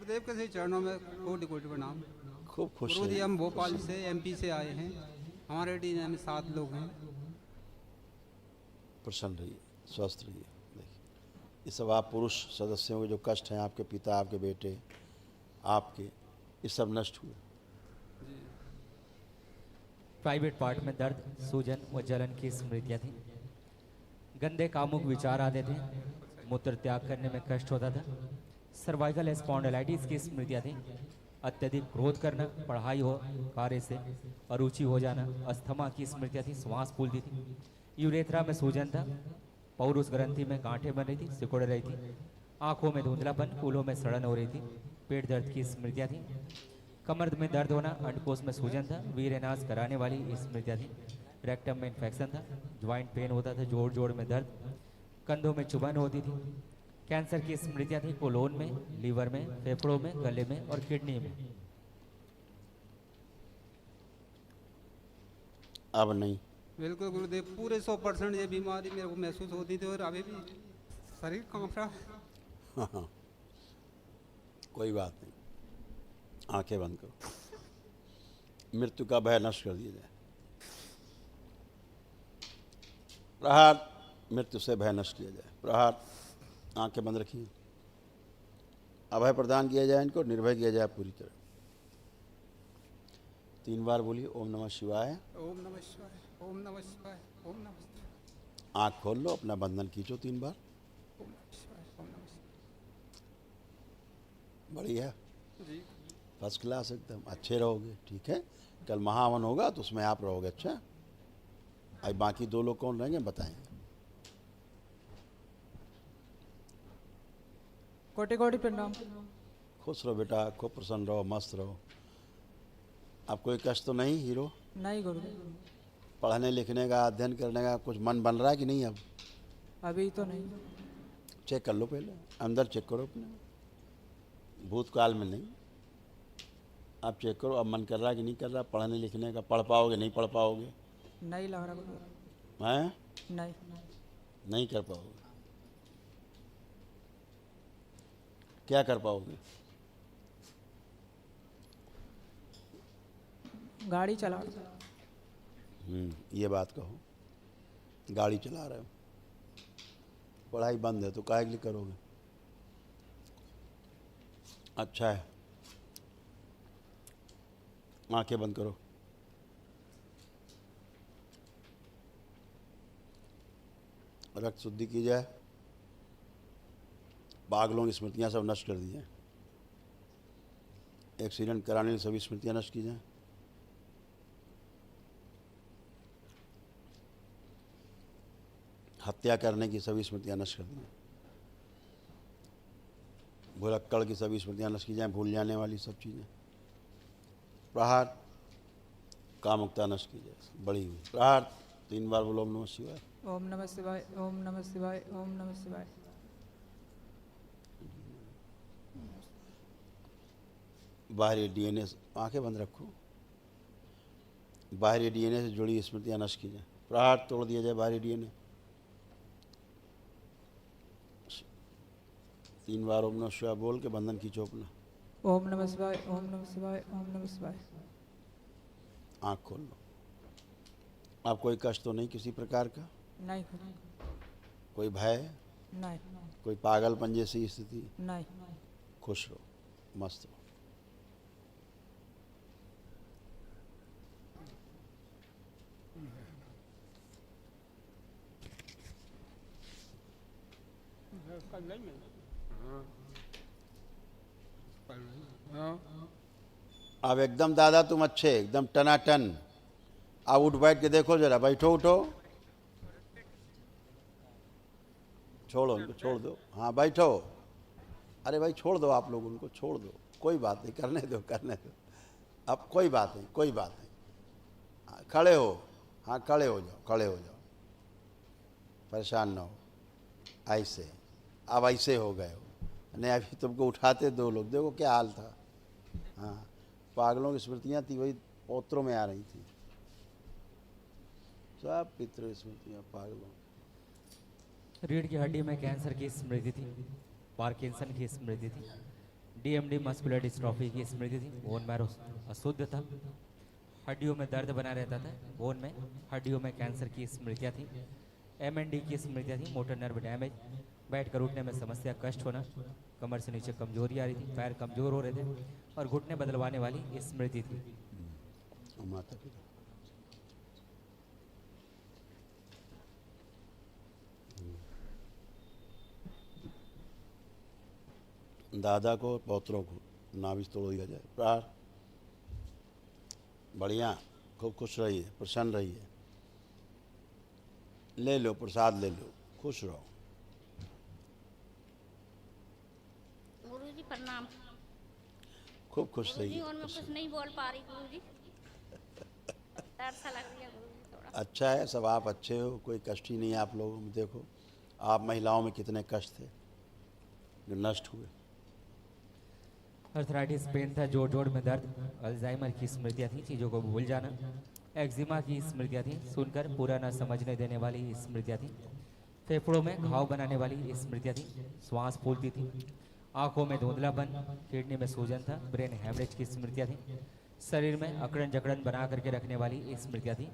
गुरुदेव के सही चरणों में कोटि कोटि प्रणाम। खूब खुश गुरु जी रहिए, हम भोपाल से एमपी से आए हैं। हमारे टीम में 7 लोग हैं। प्रसन्न रहिए, स्वस्थ रहिए। देखिए ये सब आप पुरुष सदस्यों के जो कष्ट हैं, आपके पिता, आपके बेटे, आपके, ये सब नष्ट हुए। प्राइवेट पार्ट में दर्द, सूजन व जलन की स्मृतियां थी। गंदे कामुक विचार आते थे। मूत्र त्याग करने में कष्ट होता था। सर्वाइकल स्पॉन्डिलाइटिस की स्मृतियां थी। अत्यधिक क्रोध करना, पढ़ाई हो कार्य से अरुचि हो जाना, अस्थमा की स्मृतियां थी। श्वास फूलती थी। यूरेथ्रा में सूजन था। पौरुष ग्रंथि में गांठें बन रही थी, सिकुड़ रही थी। आंखों में धुंधलापन, कूल्हों में सड़न हो रही थी। पेट दर्द की स्मृतियां थी। कमर में दर्द होना, अंडकोश में सूजन था। वीर्यनाश कराने वाली स्मृतियां थी। रेक्टम में इन्फेक्शन था। ज्वाइंट पेन होता था, जोड़ जोड़ में दर्द। कंधों में चुभन होती थी। कैंसर की स्मृतियां थी कोलोन में, लीवर में, फेफड़ों में, गले में और किडनी में। अब नहीं। बिल्कुल गुरुदेव, पूरे 100% ये बीमारी मेरे को महसूस होती थी और अभी भी शरीर कांप रहा है। हाँ हाँ, कोई बात नहीं, आंखें बंद करो। मृत्यु का भय नष्ट कर दिया जाए। प्रहार, मृत्यु से भय नष्ट किया जाए। प्रहार, आंखें बंद रखिए। अभय प्रदान किया जाए, इनको निर्भय किया जाए पूरी तरह। 3 बार बोलिए ओम नमः शिवाय। ओम नमः शिवाय, ओम नमः शिवाय, ओम नमः शिवाय, आँख खोल लो, अपना बंधन खींचो 3 बार। ओम नमः शिवाय, ओम नमः शिवाय। बढ़िया, जी फर्स्ट क्लास एकदम, अच्छे रहोगे। ठीक है, कल महावन होगा तो उसमें आप रहोगे। अच्छा, अब बाकी 2 लोग कौन रहेंगे बताएंगे। कोटि कोटि प्रणाम। खुश रहो बेटा, खूब प्रसन्न रहो, मस्त रहो। अब कोई कष्ट तो नहीं हीरो? नहीं गुरु, पढ़ने लिखने का, अध्ययन करने का कुछ मन बन रहा है कि नहीं? अब अभी तो नहीं। चेक कर लो, पहले अंदर चेक करो अपने, भूतकाल में नहीं। आप चेक करो, अब मन कर रहा है कि नहीं कर रहा पढ़ने लिखने का। पढ़ पाओगे नहीं पढ़ पाओगे? नहीं लग रहा गुरु। हैं? नहीं। नहीं कर पाओगे। क्या कर पाओगे? गाड़ी चला। ये बात कहो, गाड़ी चला रहे हो, पढ़ाई बंद है तो काहे के लिए करोगे? अच्छा है, आंखें बंद करो। रक्त शुद्धि की जाए। पागलों की स्मृतियां सब नष्ट कर दी जाए। एक्सीडेंट कराने की सभी स्मृतियां नष्ट की जाए। हत्या करने की सभी स्मृतियां नष्ट कर दी जाए। भुलक्कड़ की सभी स्मृतियां नष्ट की जाए, भूल जाने वाली सब चीज़ें। प्रहार, कामुकता नष्ट की जाए, बड़ी हुई। प्रहार, 3 बार बोलो ओम नमः शिवाय। ओम नमः शिवाय, ओम नमः शिवाय, ओम नमः शिवाय। बाहरी डीएनए, आंखें बंद रखो। बाहरी डीएनए से जुड़ी स्मृतियां नष्ट की जाए। प्रहार, तोड़ दिया जाए बाहरी डीएनए। 3 बार ओम नमः शिवाय बोल के बंधन खींचो अपना। ओम नमः शिवाय, ओम नमः शिवाय, ओम नमः शिवाय। आँख खोल लो। अब कोई कष्ट तो नहीं किसी प्रकार का? नहीं गुरु। कोई भय, नहीं। कोई पागलपन जैसी स्थिति? नहीं। खुश रहो, मस्त रहो। अब एकदम दादा तुम अच्छे, एकदम टनाटन। अब उठ बैठ के देखो जरा, बैठो उठो। छोड़ो उनको, छोड़ दो। हाँ बैठो। अरे भाई छोड़ दो, आप लोग उनको छोड़ दो, कोई बात नहीं, करने दो करने दो। अब कोई बात नहीं, कोई बात नहीं। हाँ, खड़े हो। हाँ खड़े हो जाओ, खड़े हो जाओ, परेशान ना हो। ऐसे, अब ऐसे हो गए हो। नहीं अभी तुमको उठाते 2 लोग, देखो क्या हाल था। हाँ, पागलों की स्मृतियाँ थी, वही पौत्रों में आ रही थी। सब पितृ स्मृतियाँ पागलों। रीढ़ की हड्डी में कैंसर की स्मृति थी। पार्किंसन की स्मृति थी। डीएमडी मस्कुलर डिस्ट्रॉफी की स्मृति थी, बोन मैरो अशुद्ध था, हड्डियों में दर्द बना रहता था, बोन में हड्डियों में कैंसर की स्मृतियाँ थी, एमएनडी की स्मृतियाँ थी, मोटर नर्व डैमेज, बैठकर उठने में समस्या, कष्ट होना, कमर से नीचे कमजोरी आ रही थी, पैर कमजोर हो रहे थे और घुटने बदलवाने वाली स्मृति थी। माता पिता दादा को पौत्रों को नाभिज तोड़ दिया जाए। प्राण बढ़िया, खूब खुश रहिए, प्रसन्न रहिए। ले लो प्रसाद, ले लो, खुश रहो। गुरुजी प्रणाम। खूब खुश गुरुजी रहिए। और मैं कुछ नहीं बोल पा रही गुरुजी, डर सा लग रहा है गुरुजी थोड़ा। अच्छा है, सब आप अच्छे हो, कोई कष्ट ही नहीं है आप लोगों में। देखो आप महिलाओं में कितने कष्ट थे जो नष्ट हुए। अर्थराइटिस पेन था, जोड़ जोड़ में दर्द, अल्जाइमर की स्मृतियाँ थी, चीज़ों को भूल जाना, एक्जिमा की स्मृतियाँ थी, सुनकर पूरा न समझने देने वाली स्मृतियाँ थी, फेफड़ों में घाव बनाने वाली स्मृतियाँ थी, श्वास फूलती थी, आंखों में धुंधलापन, किडनी में सूजन था, ब्रेन हेमरेज की स्मृतियाँ थी, शरीर में अकड़न जकड़न बना करके रखने वाली स्मृतियाँ थी,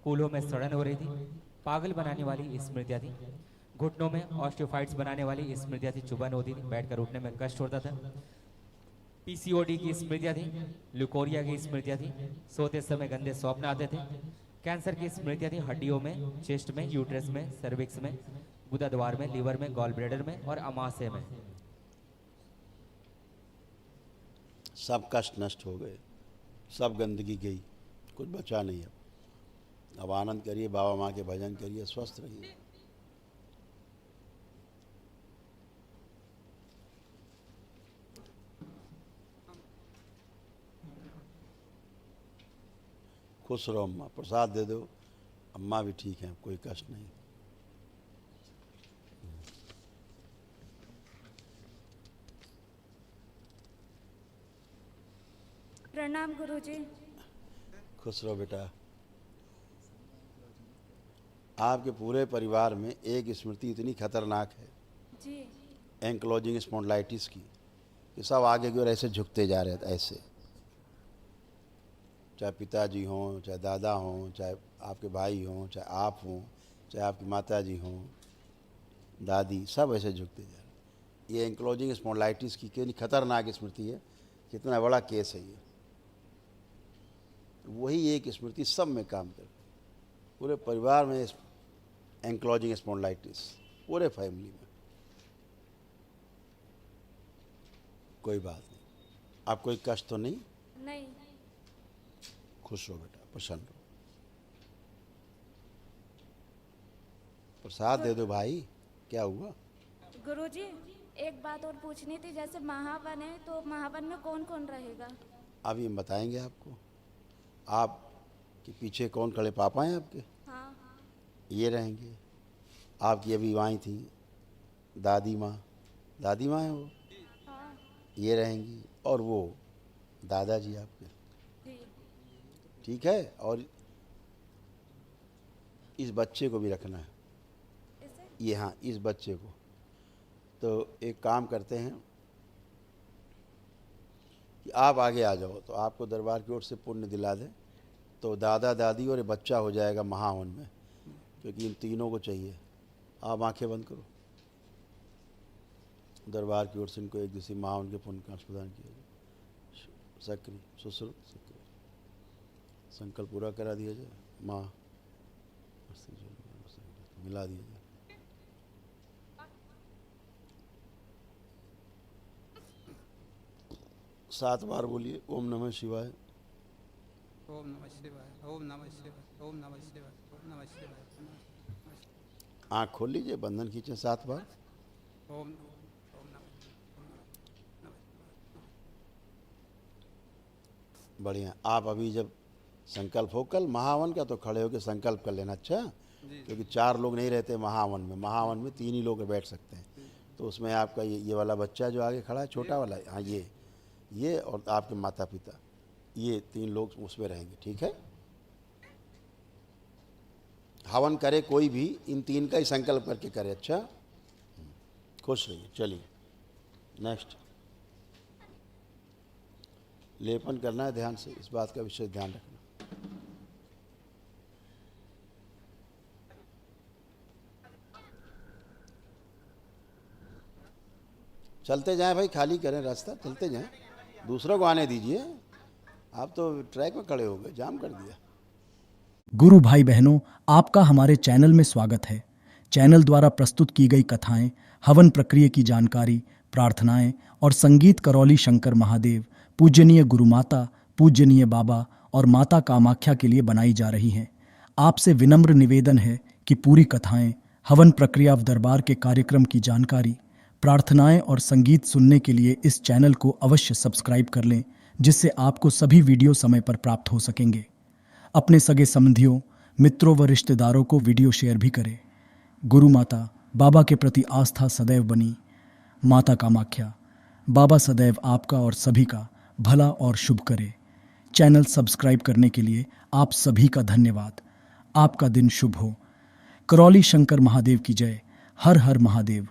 कूल्हों में सड़न हो रही थी, पागल बनाने वाली स्मृतियाँ थी, घुटनों में ऑस्टियोफाइट्स बनाने वाली स्मृतियाँ थी, चुभन होती थी, बैठकर उठने में कष्ट होता था, पीसीओडी की स्मृतियाँ थी, ल्यूकोरिया की स्मृतियाँ थी, सोते समय गंदे स्वप्न आते थे, कैंसर की स्मृतियाँ थी, हड्डियों में, चेस्ट में, यूट्रस में, सर्विक्स में, गुदा द्वार में, लीवर में, गॉल ब्लैडर में और अमाशय में। सब कष्ट नष्ट हो गए, सब गंदगी गई, कुछ बचा नहीं। अब आनंद करिए, बाबा माँ के भजन करिए, स्वस्थ रहिए। खुश रहो अम्मा, प्रसाद दे दो, अम्मा भी ठीक है, कोई कष्ट नहीं। प्रणाम गुरुजी। खुश रहो बेटा। आपके पूरे परिवार में एक स्मृति इतनी खतरनाक है जी। एंक्लोजिंग स्पॉन्डिलाइटिस की, कि सब आगे की ओर ऐसे झुकते जा रहे थे, ऐसे, चाहे पिताजी हों, चाहे दादा हों, चाहे आपके भाई हों, चाहे आप हों, चाहे आपकी माताजी हों, दादी, सब ऐसे झुकते जा रहे। ये एंक्लोजिंग स्पॉन्डिलाइटिस की कितनी खतरनाक स्मृति है, कितना बड़ा केस है ये। वही एक स्मृति सब में काम कर, पूरे परिवार में एंक्लोजिंग स्पॉन्डिलाइटिस, पूरे फैमिली में। कोई बात नहीं, आप कोई कष्ट तो नहीं? नहीं। खुश रहो बेटा, प्रसन्न रहो। प्रसाद दे दो भाई। क्या हुआ? गुरुजी एक बात और पूछनी थी, जैसे महावन है तो महावन में कौन कौन रहेगा? अभी हम बताएंगे आपको। आपके पीछे कौन खड़े? पापा हैं आपके? हाँ। ये रहेंगे। आपकी अभी वहीं थी दादी माँ, दादी माँ है वो, हाँ। ये रहेंगी। और वो दादाजी आपके, जी। ठीक है। और इस बच्चे को भी रखना है, इसे? ये, हाँ, इस बच्चे को। तो एक काम करते हैं कि आप आगे आ जाओ, तो आपको दरबार की ओर से पुण्य दिला दें, तो दादा दादी और ये बच्चा हो जाएगा महावन में, क्योंकि इन तीनों को चाहिए। आप आंखें बंद करो। दरबार की ओर से इनको एक दिवसीय महावन के पुण्य का प्रदान किया जाए। सक्रिय सुश्रुत सक्रिय संकल्प पूरा करा दिया जाए। माँ मिला दिया जाए। सात बार बोलिए ओम नमः शिवाय। ओम नमः शिवाय, ओम नमः शिवाय, ओम नमः शिवाय, ओम नमः शिवाय। आँख खोल लीजिए, बंधन खींचे 7 बार। ओम बढ़िया। आप अभी जब संकल्प हो कल महावन का, तो खड़े होकर संकल्प कर लेना। अच्छा, जी। क्योंकि 4 लोग नहीं रहते महावन में। महावन में 3 ही लोग बैठ सकते हैं। तो उसमें आपका ये वाला बच्चा जो आगे खड़ा है, छोटा वाला, हाँ, ये और आपके माता पिता, ये 3 लोग उसमें रहेंगे। ठीक है। हवन करे कोई भी, इन 3 का ही संकल्प करके करे। अच्छा, खुश रहिए। चलिए नेक्स्ट। लेपन करना है ध्यान से, इस बात का विशेष ध्यान रखना। चलते जाएं भाई, खाली करें रास्ता, चलते जाएं, दूसरों को आने दीजिए। आप तो ट्रैक में खड़े हो गए, जाम कर दिया। गुरु भाई बहनों, आपका हमारे चैनल में स्वागत है। चैनल द्वारा प्रस्तुत की गई कथाएं, हवन प्रक्रिया की जानकारी, प्रार्थनाएं और संगीत करौली शंकर महादेव, पूजनीय गुरु माता, पूजनीय बाबा और माता कामाख्या के लिए बनाई जा रही हैं। आपसे विनम्र निवेदन है कि पूरी कथाएं, हवन प्रक्रिया दरबार के कार्यक्रम की जानकारी, प्रार्थनाएं और संगीत सुनने के लिए इस चैनल को अवश्य सब्सक्राइब कर लें, जिससे आपको सभी वीडियो समय पर प्राप्त हो सकेंगे। अपने सगे संबंधियों, मित्रों व रिश्तेदारों को वीडियो शेयर भी करें। गुरु माता, बाबा के प्रति आस्था सदैव बनी। माता कामाख्या, बाबा सदैव आपका और सभी का भला और शुभ करे। चैनल सब्सक्राइब करने के लिए आप सभी का धन्यवाद। आपका दिन शुभ हो। करौली शंकर महादेव की जय। हर हर महादेव।